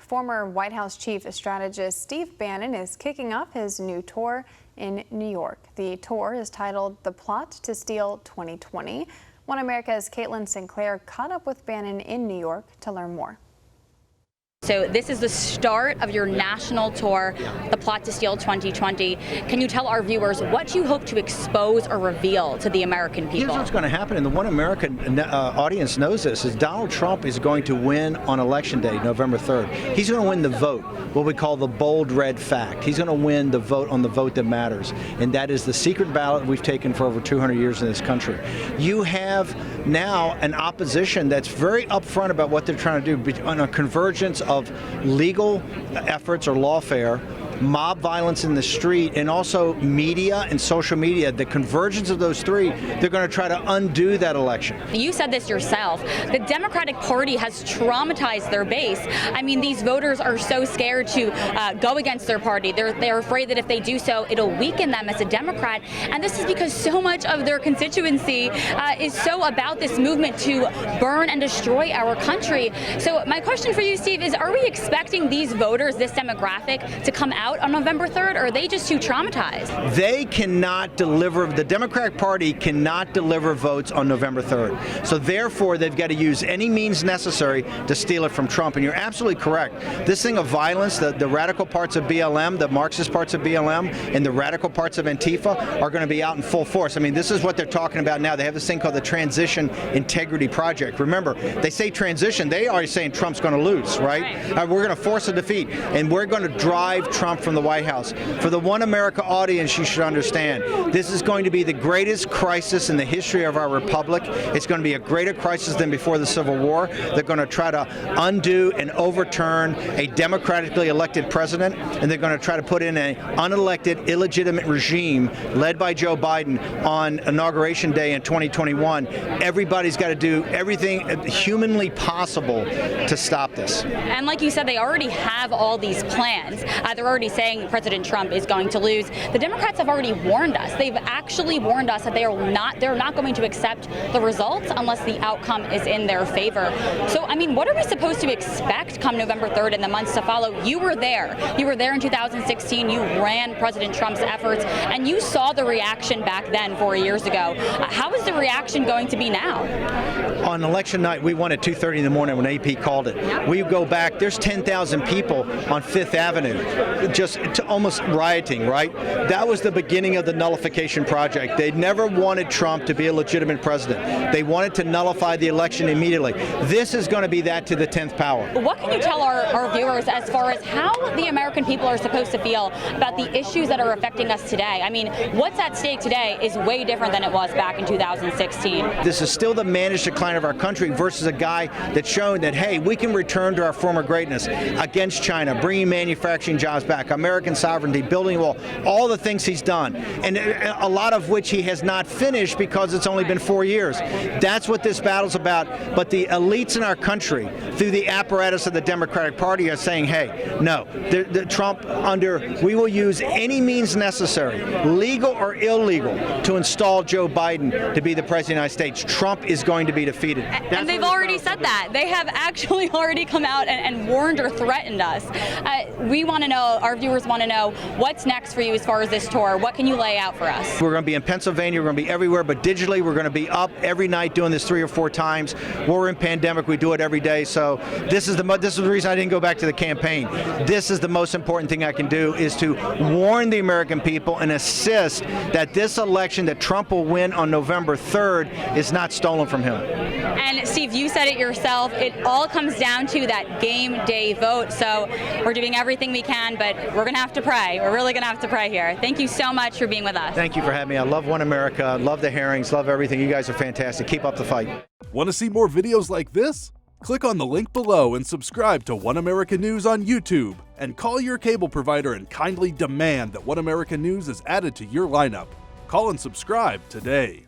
Former White House Chief Strategist Steve Bannon is kicking off his new tour in New York. The tour is titled The Plot to Steal 2020. One America's Sinclair caught up with Bannon in New York to learn more. So this is the start of your national tour, The Plot to Steal 2020. Can you tell our viewers what you hope to expose or reveal to the American people? Here's what's going to happen, and the One American audience knows this, is Donald Trump is going to win on Election Day, November 3rd. He's going to win the vote, what we call the bold red fact. He's going to win the vote on the vote that matters, and that is the secret ballot we've taken for over 200 years in this country. You have now an opposition that's very upfront about what they're trying to do on a convergence of legal efforts or lawfare, mob violence in the street, and also media and social media. The convergence of those three, they're going to try to undo that election. You said this yourself. The Democratic Party has traumatized their base. I mean, these voters are so scared to go against their party. They're afraid that if they do so, it'll weaken them as a Democrat. And this is because so much of their constituency is so about this movement to burn and destroy our country. So my question for you, Steve, is are we expecting these voters, this demographic, to come out on November 3rd, or are they just too traumatized? They cannot deliver, the Democratic Party cannot deliver votes on November 3rd. So therefore, they've got to use any means necessary to steal it from Trump. And you're absolutely correct. This thing of violence, the radical parts of BLM, the Marxist parts of BLM, and the radical parts of Antifa are going to be out in full force. I mean, this is what they're talking about now. They have this thing called the Transition Integrity Project. Remember, they say transition, they are saying Trump's going to lose, right? We're going to force a defeat, and we're going to drive Trump from the White House. For the One America audience, you should understand, this is going to be the greatest crisis in the history of our republic. It's going to be a greater crisis than before the Civil War. They're going to try to undo and overturn a democratically elected president, and they're going to try to put in an unelected, illegitimate regime led by Joe Biden on Inauguration Day in 2021. Everybody's got to do everything humanly possible to stop this. And like you said, they already have all these plans. They're already saying President Trump is going to lose. The Democrats have already warned us. They've actually warned us that they're not going to accept the results unless the outcome is in their favor. So, I mean, what are we supposed to expect come November 3rd and the months to follow? You were there. You were there in 2016. You ran President Trump's efforts, and you saw the reaction back then 4 years ago. How is the reaction going to be now? On election night, we won at 2:30 in the morning when AP called it. We go back, there's 10,000 people on Fifth Avenue, just almost rioting, right? That was the beginning of the nullification project. They never wanted Trump to be a legitimate president. They wanted to nullify the election immediately. This is going to be that to the 10th power. What can you tell our viewers as far as how the American people are supposed to feel about the issues that are affecting us today? I mean, what's at stake today is way different than it was back in 2016. This is still the managed decline of our country versus a guy that's shown that, hey, we can return to our former greatness against China, bringing manufacturing jobs back, American sovereignty, building a wall, all the things he's done, and a lot of which he has not finished because it's only been 4 years. That's what this battle's about. But the elites in our country, through the apparatus of the Democratic Party, are saying, hey, no, we will use any means necessary, legal or illegal, to install Joe Biden to be the President of the United States. Trump is going to be defeated. And they've already said that. They have actually already come out and warned or threatened us. We want to know, our viewers want to know, what's next for you as far as this tour? What can you lay out for us? We're going to be in Pennsylvania, we're going to be everywhere, but digitally we're going to be up every night doing this 3 or 4 times. We're in pandemic, we do it every day, so this is the reason I didn't go back to the campaign. This is the most important thing I can do, is to warn the American people and assist that this election that Trump will win on November 3rd is not stolen from him. And Steve, you said it yourself, it all comes down to that game day vote. So we're doing everything we can, but we're going to have to pray. We're really going to have to pray here. Thank you so much for being with us. Thank you for having me. I love One America, love the hearings, love everything. You guys are fantastic. Keep up the fight. Want to see more videos like this? Click on the link below and subscribe to One America News on YouTube. And call your cable provider and kindly demand that One America News is added to your lineup. Call and subscribe today.